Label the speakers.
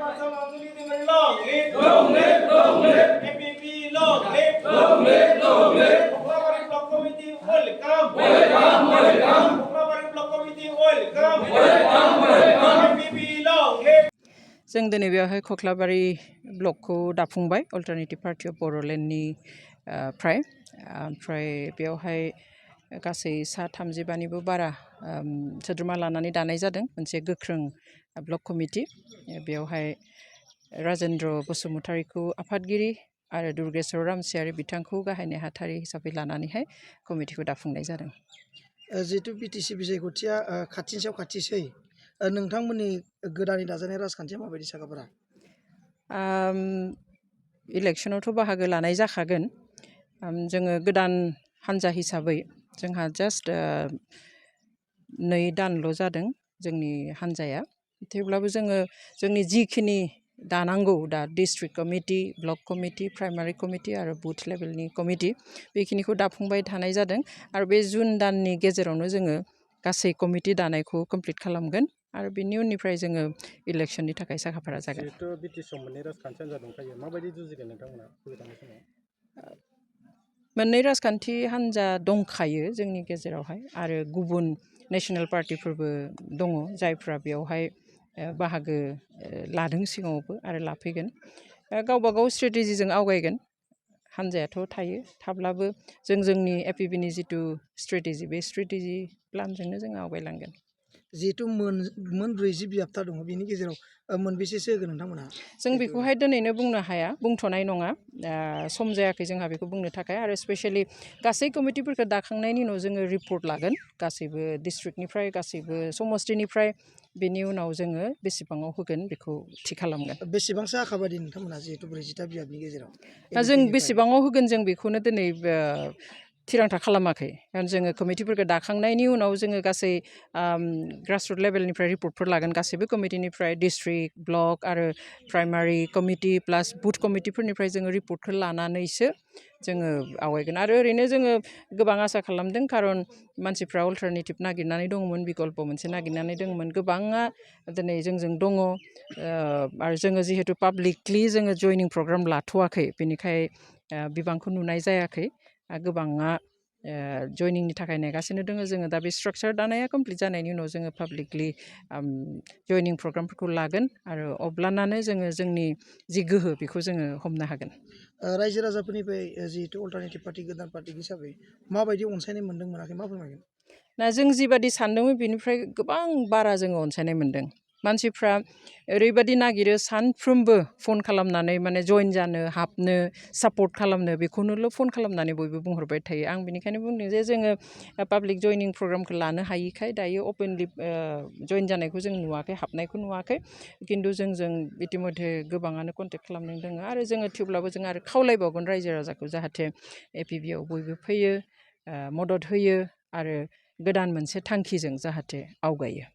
Speaker 1: Asam Anjali Diman long live, APP long live, Kokrabari Block Committee welcome, Kokrabari Block Committee welcome, APP long live.
Speaker 2: जों दिनै बेवहाय खख्लाबारि ब्लकखौ दाफुंबाय alternative party of बड'लेण्डनि फ्राय ओमफ्राय बेवहाय गासै सा 35निबो बारा सोद्रोमा लानानै दानाय जादों मोनसे गोख्रों ब्लक कमिटि बेवहाय राजेन्द्र बसुमतारीखौ आफादगिरि आरो दुर्गेश्वर रामसियारि बिथांखौ गाहाय नेहाथारि हिसाबै लानानैहाय कमिटिखौ दाफुंनाय जादों
Speaker 3: जिहेतु बिटिसि बिसायख'थिया खाथिनि सायाव खाथिसै नोंथांमोननि गोदानै दाजानाय राजखान्थिया माबायदि साखाफोरा
Speaker 2: इलेक्सनावथ' बाहागो लानाय जाखागोन जोङो गोदान हान्जा हिसाबै जोंहा जास्ट 2 दानल' जादों जोंनि हान्जाया थेवब्लाबो जोङो जोंनि जिखिनि दानांगौ दा district committee block committee primary committee आरो बुथ लेभेलनि कमिटि बेखिनिखौ दाफुंबाय थानाय जादों आरो बे जुन दाननि गेजेरावनो जोङो गासै कमिटि दानायखौ कमप्लिट खालामगोन आरो बिनि उननिफ्राय जोङो इलेक्सननि थाखाय साखाफारा जागोन
Speaker 4: जिहेतु बिटिसिआव मोननै राजखान्थि हान्जा दंखायो माबायदि जुजिगोन नोंथांमोना फैबाय थानाय समाव
Speaker 2: मोननै राजखान्थि हान्जा दंखायो जोंनि गेजेरावहाय आरो गुबुन नेशनेल पार्टिफोरबो दङ जायफ्रा बेवहाय बाहागो लादों सिगाङावबो आरो लाफैगोन गावबा गाव स्ट्रेटेजिजों आवगायगोन हान्जायाथ' थायो थाब्लाबो जों जोंनि एपिपिनि जिथु स्ट्रेटेजि बे स्ट्रेटेजि प्लानजोंनो जों आवगायलांगोन
Speaker 3: जिहेतु मोन 40 बियाबथा दङ बेनि गेजेराव मोनबेसेसो होगोन नोंथांमोना
Speaker 2: जों बेखौहाय दिनैनो बुंनो हाया बुंथ'नाय नङा सम जायाखै जोंहा बेखौ बुंनो थाखाय आरो स्पेशेलि गासै कमिटिफोरखौ दाखांनायनि उनाव जोङो रिपर्ट लागोन गासैबो डिस्ट्रिक्टनिफ्राय गासैबो समस्टिनिफ्राय बेनि उनाव जोङो बेसेबाङाव होगोन बेखौ थि खालामगोन
Speaker 3: बेसेबांसो आखाबादि नोंथांमोना जिहेतु 40टा बियाबनि गेजेराव
Speaker 2: जों बेसेबाङाव होगोन जों बेखौनो दिनै थिरांथा खालामाखै जोङो कमिटिफोरखौ दाखांनायनि उनाव जोङो गासै ग्रासरुट लेभेलनिफ्राय रिपर्टफोर लागोन गासैबो कमिटिनिफ्राय डिस्ट्रिक्ट ब्लक आरो प्राइमारि कमिटि प्लास बुथ कमिटिफोरनिफ्राय जोङो रिपर्टखौ लानानैसो जोङो आवगायगोन आरो ओरैनो जोङो गोबां आसा खालामदों खारन मानसिफ्रा अल्टारनेटिभ नागिरनानै दङमोन बिकल्प मोनसे नागिरनानै दङमोन गोबाङा दिनै जोंजों दङ आरो जोङो जिहेतु पाब्लिकलि जोङो जयनिं प्रग्राम लाथ'वाखै बेनिखाय बिबांखौ नुनाय जायाखै गोबाङा जयनिंनि थाखाय नेगासिनो दङ जोङो दा बे स्ट्राक्चार दानाया कमप्लिट जानायनि उनाव जोङो पाब्लिकलि जयनिं प्रग्रामफोरखौ लागोन आरो अब्लानानो जोङो जोंनि जि गोहो बेखौ जोङो हमनो हागोन
Speaker 3: रायजो राजाफोरनिफ्राय जिहेतु अल्टारनेटिभ पार्टी गोदान पार्टी हिसाबै माबायदि अनसायनाय मोन्दों मोनाखै मा फोरमायगोन
Speaker 2: ना जों जिबादि सानदोंमोन बेनिफ्राय गोबां बारा जोङो अनसायनाय मोन्दों मानसिफ्रा ओरैबादि नागिरो सानफ्रोमबो फन खालामनानै माने जइन जानो हाबनो सापर्ट खालामनो बेखौनोल' फन खालामनानै बयबो बुंहरबाय थायो आं बेनिखायनो बुंदों जे जोङो पाब्लिक जयनिं प्रग्रामखौ लानो हायिखाय दायो अपेनलि जइन जानायखौ जों नुवाखै हाबनायखौ नुवाखै खिन्थु जों इतिमध्य गोबाङानो कन्टेक्ट खालामनानै दङ आरो जोङो थेवब्लाबो जों आरो खावलायबावगोन रायजो राजाखौ जाहाथे एपिपिआव बयबो फैयो मदद होयो आरो गोदान मोनसे थांखिजों जाहाथे आवगायो